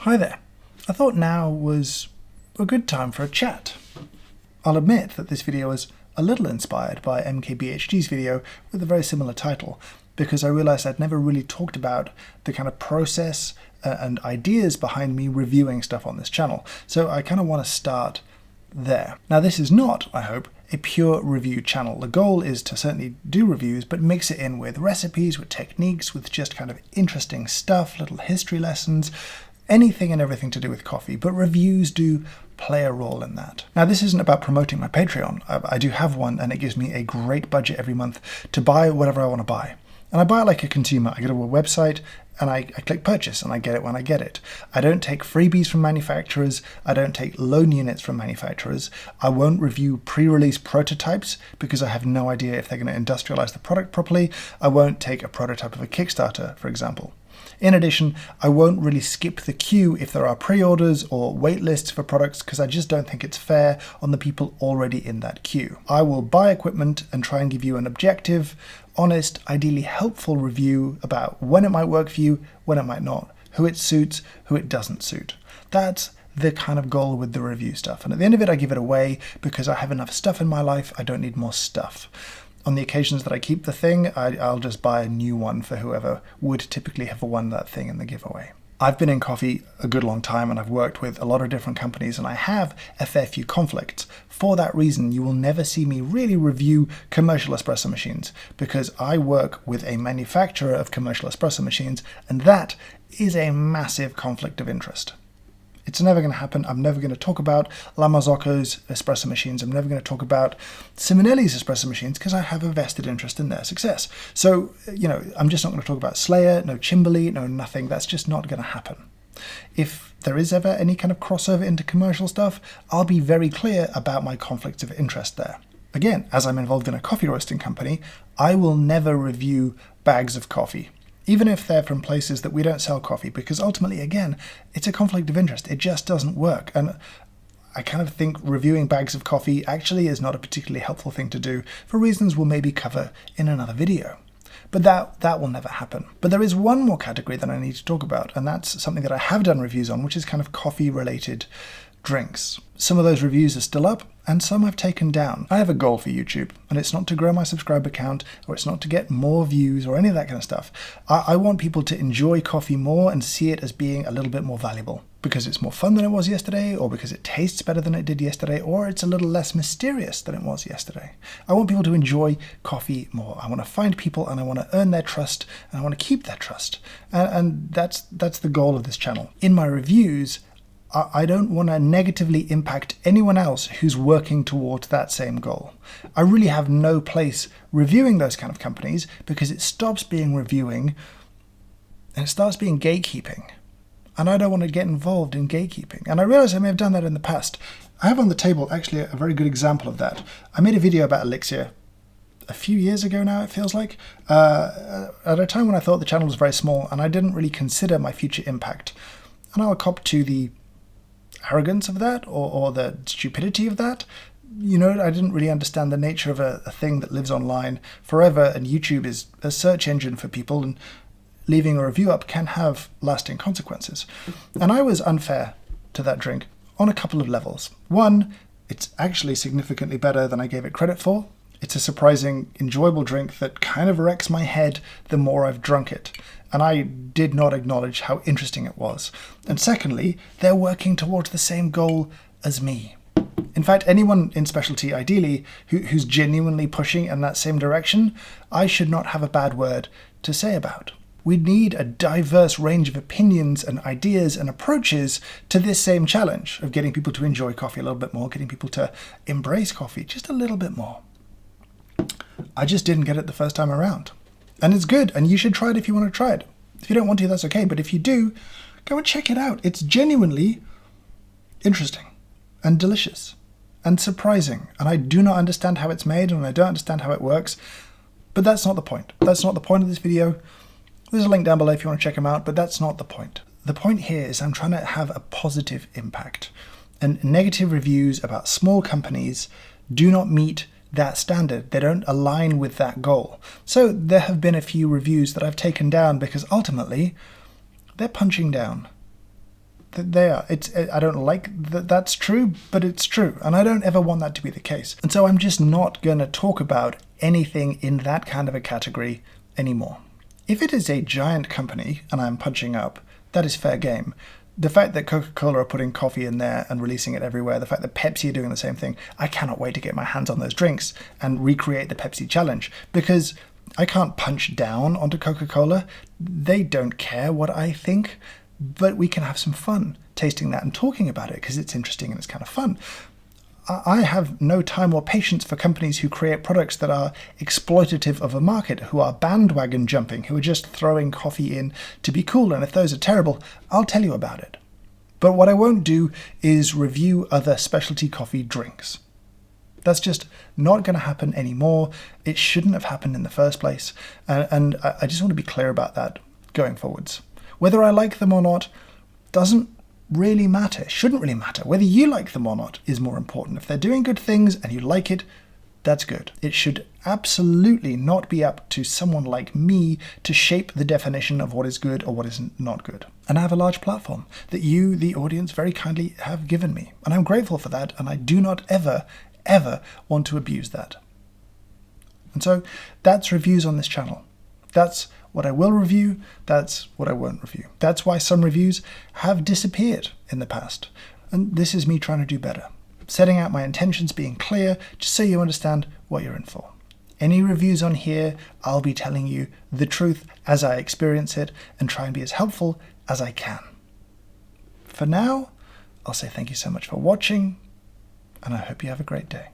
Hi there. I thought now was a good time for a chat. I'll admit that this video is a little inspired by MKBHD's video with a very similar title, because I realized I'd never really talked about the kind of process and ideas behind me reviewing stuff on this channel. So I kind of want to start there. Now this is not, I hope, a pure review channel. The goal is to certainly do reviews, but mix it in with recipes, with techniques, with just kind of interesting stuff, little history lessons, anything and everything to do with coffee. But reviews do play a role in that. Now this isn't about promoting my Patreon. I do have one, and it gives me a great budget every month to buy whatever I want to buy. And I buy it like a consumer. I go to a website and I click purchase and I get it when I get it. I don't take freebies from manufacturers. I don't take loan units from manufacturers. I won't review pre-release prototypes because I have no idea if they're going to industrialize the product properly. I won't take a prototype of a Kickstarter, for example. In addition, I won't really skip the queue if there are pre-orders or wait lists for products, because I just don't think it's fair on the people already in that queue. I will buy equipment and try and give you an objective, honest, ideally helpful review about when it might work for you, when it might not, who it suits, who it doesn't suit. That's the kind of goal with the review stuff. And at the end of it, I give it away because I have enough stuff in my life. I don't need more stuff. On the occasions that I keep the thing, I'll just buy a new one for whoever would typically have won that thing in the giveaway. I've been in coffee a good long time, and I've worked with a lot of different companies, and I have a fair few conflicts. For that reason, you will never see me really review commercial espresso machines, because I work with a manufacturer of commercial espresso machines, and that is a massive conflict of interest. It's never going to happen. I'm never going to talk about La Marzocco's espresso machines. I'm never going to talk about Simonelli's espresso machines because I have a vested interest in their success. So, I'm just not going to talk about Slayer, no Chimberley, no nothing. That's just not going to happen. If there is ever any kind of crossover into commercial stuff, I'll be very clear about my conflicts of interest there. Again, as I'm involved in a coffee roasting company, I will never review bags of coffee, even if they're from places that we don't sell coffee, because ultimately, again, it's a conflict of interest. It just doesn't work. And I kind of think reviewing bags of coffee actually is not a particularly helpful thing to do for reasons we'll maybe cover in another video. But that will never happen. But there is one more category that I need to talk about, and that's something that I have done reviews on, which is kind of coffee-related drinks. Some of those reviews are still up, and some I've taken down. I have a goal for YouTube, and it's not to grow my subscriber count, or it's not to get more views, or any of that kind of stuff. I want people to enjoy coffee more and see it as being a little bit more valuable, because it's more fun than it was yesterday, or because it tastes better than it did yesterday, or it's a little less mysterious than it was yesterday. I want people to enjoy coffee more. I want to find people, and I want to earn their trust, and I want to keep their trust. And that's the goal of this channel. In my reviews, I don't want to negatively impact anyone else who's working towards that same goal. I really have no place reviewing those kind of companies, because it stops being reviewing and it starts being gatekeeping. And I don't want to get involved in gatekeeping. And I realize I may have done that in the past. I have on the table actually a very good example of that. I made a video about Elixir a few years ago now, it feels like, at a time when I thought the channel was very small and I didn't really consider my future impact. And I'll cop to the arrogance of that, or the stupidity of that. I didn't really understand the nature of a thing that lives online forever, and YouTube is a search engine for people, and leaving a review up can have lasting consequences. And I was unfair to that drink on a couple of levels. One, it's actually significantly better than I gave it credit for. It's a surprising, enjoyable drink that kind of wrecks my head the more I've drunk it. And I did not acknowledge how interesting it was. And secondly, they're working towards the same goal as me. In fact, anyone in specialty, ideally, who's genuinely pushing in that same direction, I should not have a bad word to say about. We need a diverse range of opinions and ideas and approaches to this same challenge of getting people to enjoy coffee a little bit more, getting people to embrace coffee just a little bit more. I just didn't get it the first time around. And it's good, and you should try it if you want to try it. If you don't want to, that's okay, but if you do, go and check it out. It's genuinely interesting and delicious and surprising, and I do not understand how it's made, and I don't understand how it works, but that's not the point. That's not the point of this video. There's a link down below if you want to check them out, but that's not the point. The point here is I'm trying to have a positive impact, and negative reviews about small companies do not meet that standard. They don't align with that goal. So there have been a few reviews that I've taken down because ultimately they're punching down. They are. I don't like that that's true, but it's true. And I don't ever want that to be the case. And so I'm just not going to talk about anything in that kind of a category anymore. If it is a giant company and I'm punching up, that is fair game. The fact that Coca-Cola are putting coffee in there and releasing it everywhere, the fact that Pepsi are doing the same thing, I cannot wait to get my hands on those drinks and recreate the Pepsi challenge, because I can't punch down onto Coca-Cola. They don't care what I think, but we can have some fun tasting that and talking about it because it's interesting and it's kind of fun. I have no time or patience for companies who create products that are exploitative of a market, who are bandwagon jumping, who are just throwing coffee in to be cool. And if those are terrible, I'll tell you about it. But what I won't do is review other specialty coffee drinks. That's just not going to happen anymore. It shouldn't have happened in the first place. And I just want to be clear about that going forwards. Whether I like them or not doesn't really matter. It shouldn't really matter. Whether you like them or not is more important. If they're doing good things and you like it, that's good. It should absolutely not be up to someone like me to shape the definition of what is good or what is not good. And I have a large platform that you, the audience, very kindly have given me. And I'm grateful for that, and I do not ever want to abuse that. And so that's reviews on this channel. That's what I will review, that's what I won't review. That's why some reviews have disappeared in the past. And this is me trying to do better. Setting out my intentions, being clear, just so you understand what you're in for. Any reviews on here, I'll be telling you the truth as I experience it and try and be as helpful as I can. For now, I'll say thank you so much for watching, and I hope you have a great day.